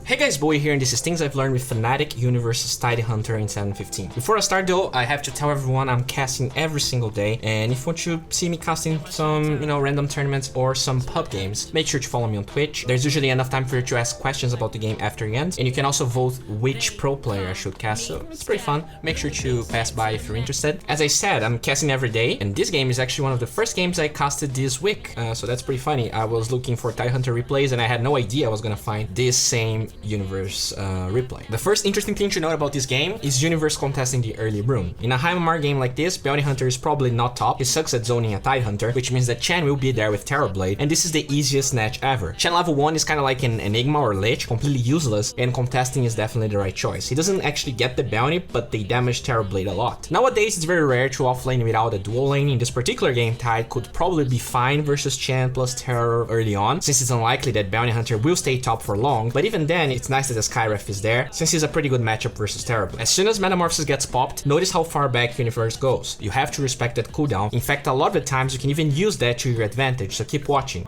Hey guys, Bowie here, and this is things I've learned with FNATIC.Universe's Tidehunter in 7.15. Before I start though, I have to tell everyone I'm casting every single day, and if you want to see me casting some, random tournaments or some pub games, make sure to follow me on Twitch. There's usually enough time for you to ask questions about the game after it ends, and you can also vote which pro player I should cast, so it's pretty fun. Make sure to pass by if you're interested. As I said, I'm casting every day, and this game is actually one of the first games I casted this week, so that's pretty funny. I was looking for Tidehunter replays, and I had no idea I was gonna find this same Universe replay. The first interesting thing to note about this game is Universe contesting the early room. In a high MMR game like this, Bounty Hunter is probably not top. He sucks at zoning a Tidehunter, which means that Chen will be there with Terrorblade, and this is the easiest snatch ever. Chen level 1 is kind of like an Enigma or Lich, completely useless, and contesting is definitely the right choice. He doesn't actually get the bounty, but they damage Terrorblade a lot. Nowadays, it's very rare to offlane without a dual lane. In this particular game, Tide could probably be fine versus Chen plus Terror early on, since it's unlikely that Bounty Hunter will stay top for long, but even then, it's nice that the Skyref is there, since he's a pretty good matchup versus Terrorblade. As soon as Metamorphosis gets popped, notice how far back Universe goes. You have to respect that cooldown. In fact, a lot of the times you can even use that to your advantage, so keep watching.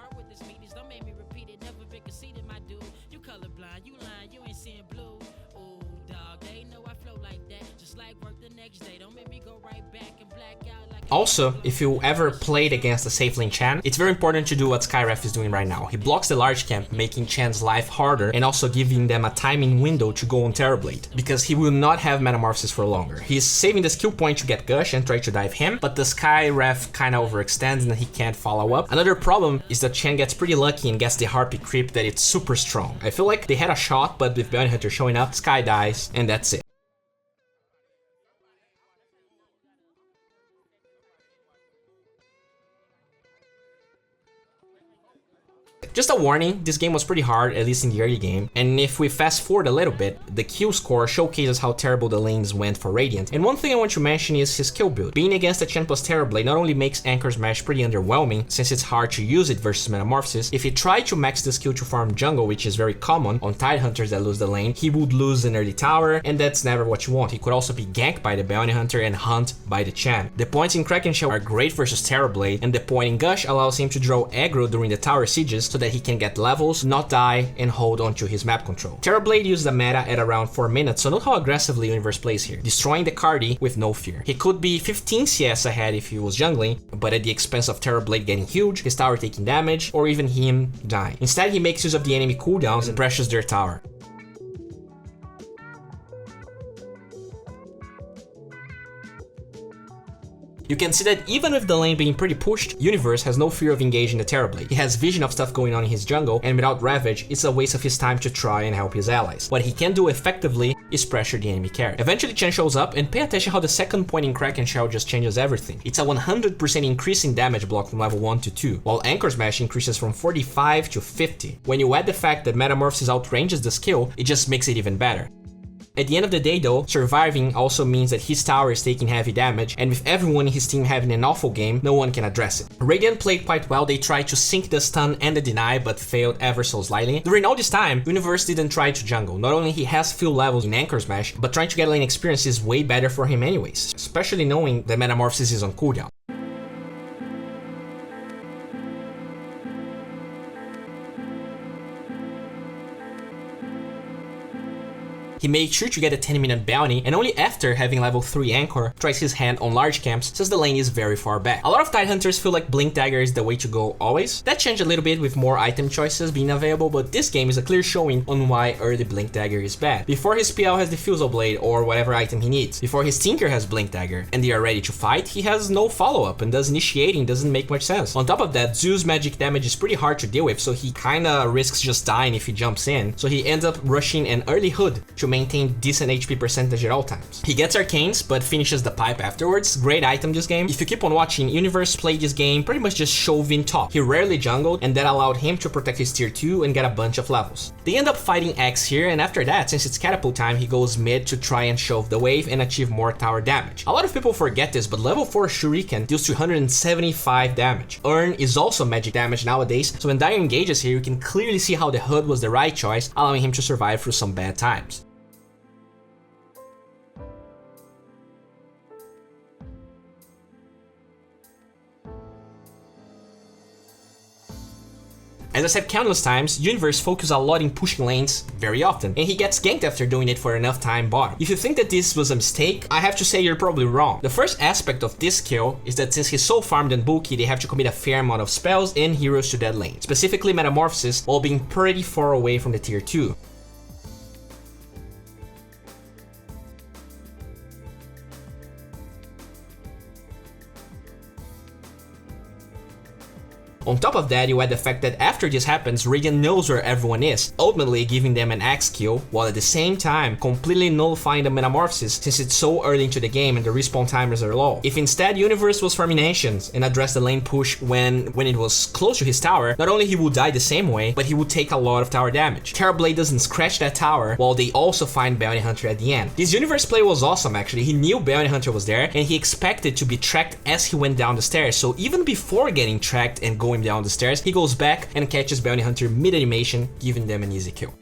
Also, if you ever played against a safe lane Chen, it's very important to do what Skyref is doing right now. He blocks the large camp, making Chen's life harder and also giving them a timing window to go on Terrorblade, because he will not have Metamorphosis for longer. He's saving the skill point to get Gush and try to dive him, but the Skyref kinda overextends and he can't follow up. Another problem is that Chen gets pretty lucky and gets the Harpy creep that it's super strong. I feel like they had a shot, but with Bounty Hunter showing up, Sky dies, and that's it. Just a warning, this game was pretty hard, at least in the early game, and if we fast forward a little bit, the kill score showcases how terrible the lanes went for Radiant. And one thing I want to mention is his kill build. Being against a Chen plus Terrorblade not only makes Anchor Smash pretty underwhelming, since it's hard to use it versus Metamorphosis. If he tried to max the skill to farm jungle, which is very common on Tidehunters that lose the lane, he would lose an early tower, and that's never what you want. He could also be ganked by the Bounty Hunter and hunt by the Chen. The points in Kraken Shell are great versus Terrorblade, and the point in Gush allows him to draw aggro during the tower sieges so that he can get levels, not die, and hold onto his map control. Terrorblade used the meta at around 4 minutes, so note how aggressively Universe plays here, destroying the Cardi with no fear. He could be 15 CS ahead if he was jungling, but at the expense of Terrorblade getting huge, his tower taking damage, or even him dying. Instead, he makes use of the enemy cooldowns and pressures their tower. You can see that even with the lane being pretty pushed, Universe has no fear of engaging the Terrorblade. He has vision of stuff going on in his jungle, and without Ravage, it's a waste of his time to try and help his allies. What he can do effectively is pressure the enemy carry. Eventually Chen shows up, and pay attention how the second point in Kraken Shell just changes everything. It's a 100% increase in damage block from level 1 to 2, while Anchor Smash increases from 45 to 50. When you add the fact that Metamorphosis outranges the skill, it just makes it even better. At the end of the day though, surviving also means that his tower is taking heavy damage, and with everyone in his team having an awful game, no one can address it. Radiant played quite well. They tried to sync the stun and the deny, but failed ever so slightly. During all this time, Universe didn't try to jungle. Not only he has few levels in Anchor Smash, but trying to get lane experience is way better for him anyways, especially knowing that Metamorphosis is on cooldown. He made sure to get a 10-minute bounty, and only after having level 3 Anchor, tries his hand on large camps since the lane is very far back. A lot of Tidehunters feel like Blink Dagger is the way to go always. That changed a little bit with more item choices being available, but this game is a clear showing on why early Blink Dagger is bad. Before his PL has Diffusal Blade or whatever item he needs, before his Tinker has Blink Dagger, and they are ready to fight, he has no follow-up, and thus initiating doesn't make much sense. On top of that, Zoo's magic damage is pretty hard to deal with, so he kinda risks just dying if he jumps in, so he ends up rushing an early Hood to maintain decent HP percentage at all times. He gets Arcanes, but finishes the pipe afterwards. Great item this game. If you keep on watching, Universe played this game pretty much just shoving top. He rarely jungled, and that allowed him to protect his tier 2 and get a bunch of levels. They end up fighting X here, and after that, since it's catapult time, he goes mid to try and shove the wave and achieve more tower damage. A lot of people forget this, but level 4 Shuriken deals 275 damage. Urn is also magic damage nowadays, so when Dire engages here, you can clearly see how the Hood was the right choice, allowing him to survive through some bad times. As I said countless times, Universe focuses a lot in pushing lanes very often, and he gets ganked after doing it for enough time bottom. If you think that this was a mistake, I have to say you're probably wrong. The first aspect of this kill is that since he's so farmed and bulky, they have to commit a fair amount of spells and heroes to that lane, specifically Metamorphosis, while being pretty far away from the tier 2. On top of that, you add the fact that after this happens, Radiant knows where everyone is, ultimately giving them an axe kill, while at the same time completely nullifying the Metamorphosis since it's so early into the game and the respawn timers are low. If instead Universe was farming Ancients and addressed the lane push when it was close to his tower, not only he would die the same way, but he would take a lot of tower damage. Terrorblade doesn't scratch that tower, while they also find Bounty Hunter at the end. This Universe play was awesome actually. He knew Bounty Hunter was there and he expected to be tracked as he went down the stairs, so even before getting tracked and going down the stairs, he goes back and catches Bounty Hunter mid-animation, giving them an easy kill.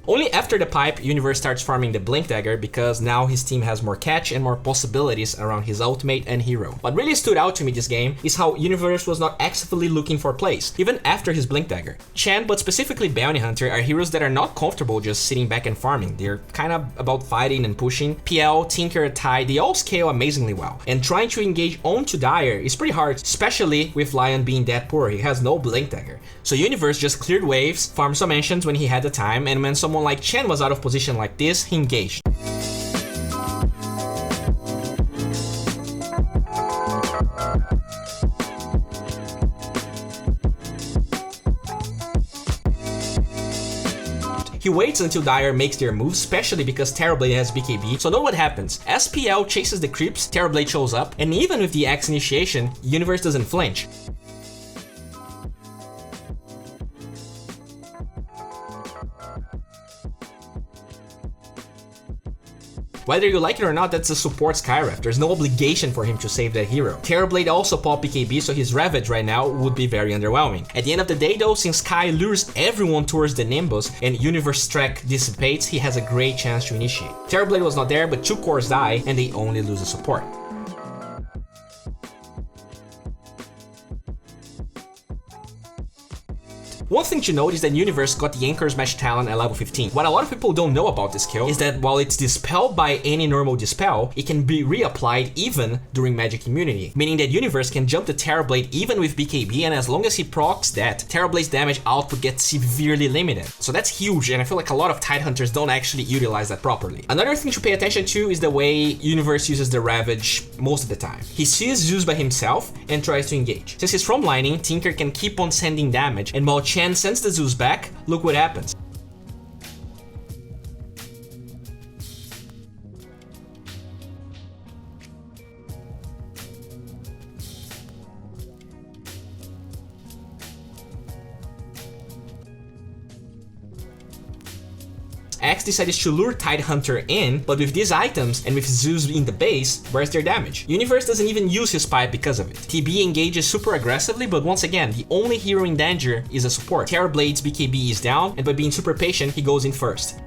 Only after the pipe, Universe starts farming the Blink Dagger because now his team has more catch and more possibilities around his ultimate and hero. What really stood out to me this game is how Universe was not actively looking for plays, even after his Blink Dagger. Chen, but specifically Bounty Hunter, are heroes that are not comfortable just sitting back and farming. They're kind of about fighting and pushing. PL, Tinker, Tide, they all scale amazingly well. And trying to engage onto Dire is pretty hard, especially with Lion being that poor. He has no Blink Dagger. So Universe just cleared waves, farmed some Ancients when he had the time, and when someone like Chen was out of position like this, he engaged. He waits until Dire makes their move, especially because Terrorblade has BKB, so know what happens. As PL chases the creeps, Terrorblade shows up, and even with the Axe initiation, Universe doesn't flinch. Whether you like it or not, that's a support Skyref. There's no obligation for him to save that hero. Terrorblade also popped BKB, so his Ravage right now would be very underwhelming. At the end of the day though, since Sky lures everyone towards the Nimbus and Universe track dissipates, he has a great chance to initiate. Terrorblade was not there, but 2 cores die and they only lose a support. One thing to note is that Universe got the Anchor's Mesh talent at level 15. What a lot of people don't know about this kill is that while it's dispelled by any normal dispel, it can be reapplied even during magic immunity, meaning that Universe can jump the Terrorblade even with BKB, and as long as he procs that, Terrorblade's damage output gets severely limited. So that's huge, and I feel like a lot of Tidehunters don't actually utilize that properly. Another thing to pay attention to is the way Universe uses the Ravage most of the time. He sees Zeus by himself and tries to engage. Since he's from lining, Tinker can keep on sending damage, and while Chen sends the Zeus back, look what happens. X decided to lure Tidehunter in, but with these items and with Zeus in the base, where's their damage? Universe doesn't even use his pipe because of it. TB engages super aggressively, but once again, the only hero in danger is a support. Terrorblade's BKB is down, and by being super patient, he goes in first.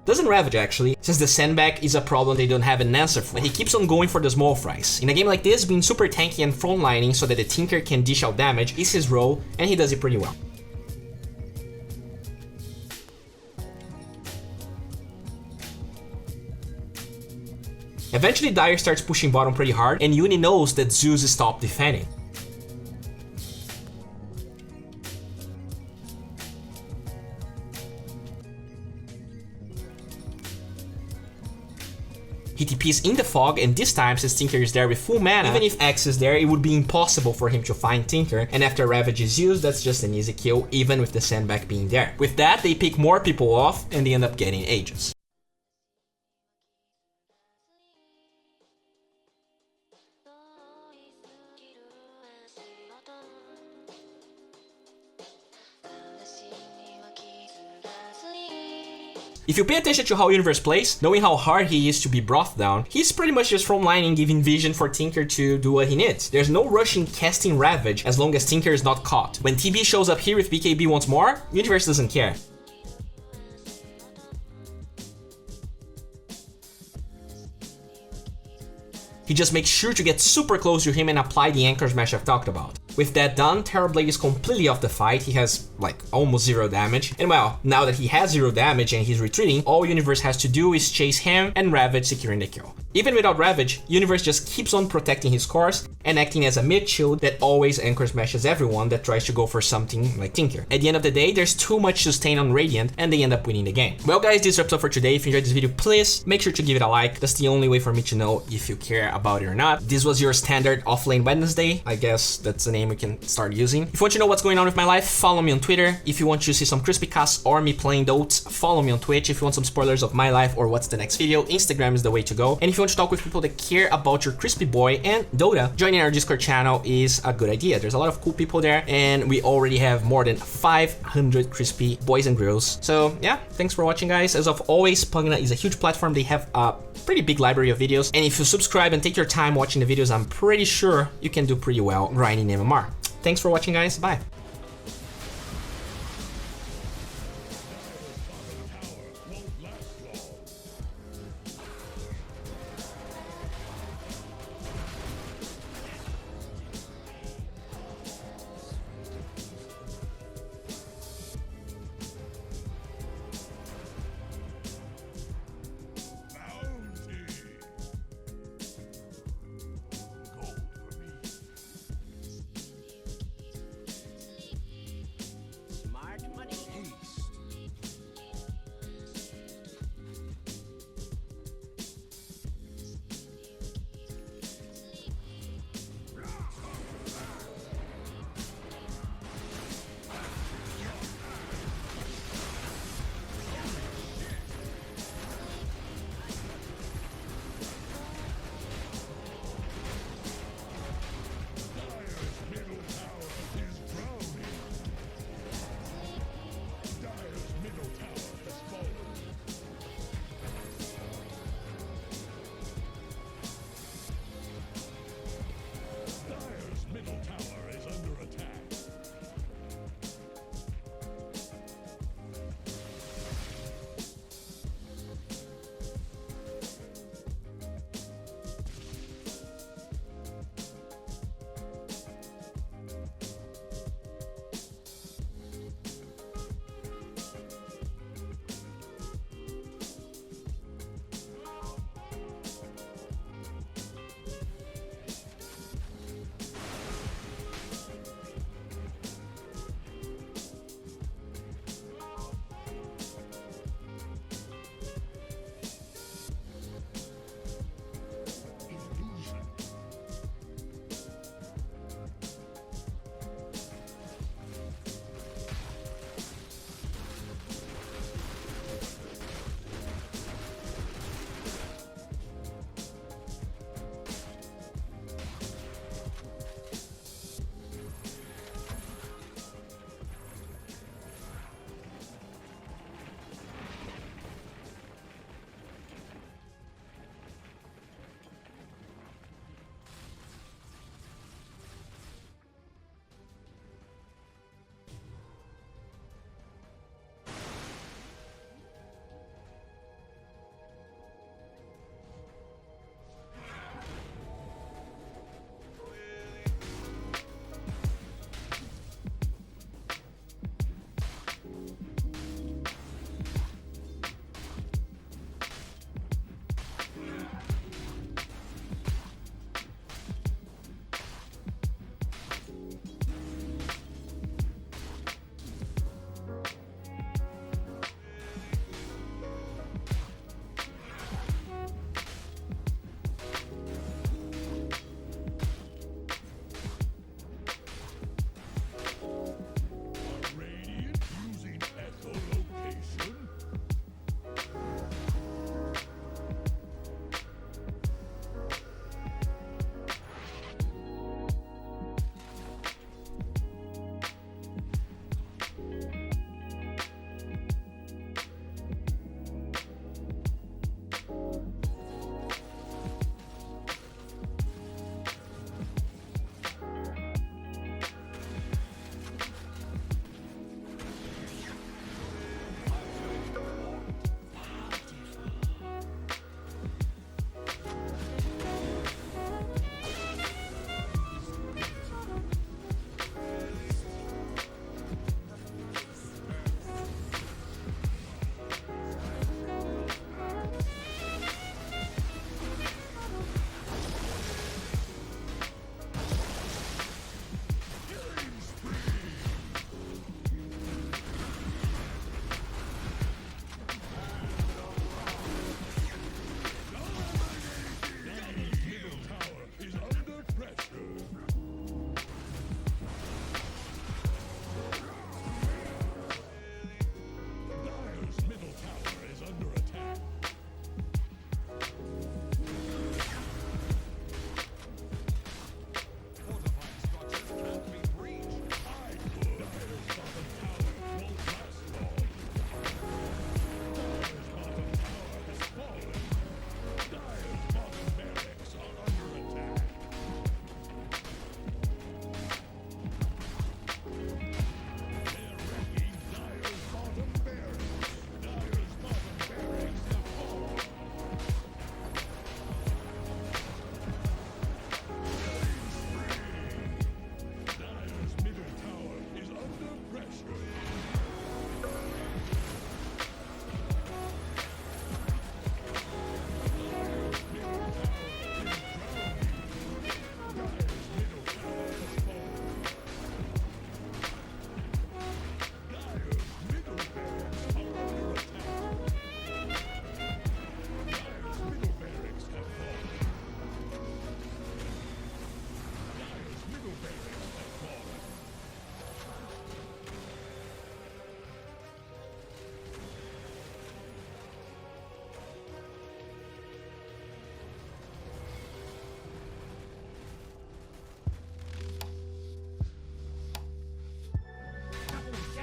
Doesn't Ravage actually, since the sandbag is a problem they don't have an answer for, but he keeps on going for the small fries. In a game like this, being super tanky and frontlining so that the Tinker can dish out damage is his role, and he does it pretty well. Eventually Dire starts pushing bottom pretty hard, and Uni knows that Zeus stopped defending. He TPs in the fog, and this time since Tinker is there with full mana, even if X is there, it would be impossible for him to find Tinker, and after Ravage is used, that's just an easy kill, even with the sandbag being there. With that, they pick more people off, and they end up getting Aegis. If you pay attention to how Universe plays, knowing how hard he is to be brought down, he's pretty much just from lining, giving vision for Tinker to do what he needs. There's no rushing casting Ravage as long as Tinker is not caught. When TB shows up here with BKB once more, Universe doesn't care. He just makes sure to get super close to him and apply the anchor smash I've talked about. With that done, Terrorblade is completely off the fight. He has like almost 0 damage. And well, now that he has 0 damage and he's retreating, all Universe has to do is chase him and Ravage securing the kill. Even without Ravage, Universe just keeps on protecting his course and acting as a mid shield that always anchor smashes everyone that tries to go for something like Tinker. At the end of the day, there's too much sustain on Radiant and they end up winning the game. Well guys, this wraps up for today. If you enjoyed this video, please make sure to give it a like. That's the only way for me to know if you care about it or not. This was your standard offlane Wednesday. I guess that's the name we can start using. If you want to know what's going on with my life, follow me on Twitter. If you want to see some crispy casts or me playing Dota, follow me on Twitch. If you want some spoilers of my life or what's the next video, Instagram is the way to go. And if you want to talk with people that care about your crispy boy and Dota, joining our Discord channel is a good idea. There's a lot of cool people there and we already have more than 500 crispy boys and girls. So yeah, thanks for watching guys. As of always, Pvgna is a huge platform. They have a pretty big library of videos. And if you subscribe and take your time watching the videos, I'm pretty sure you can do pretty well grinding MMR. Thanks for watching guys, bye.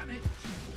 damage.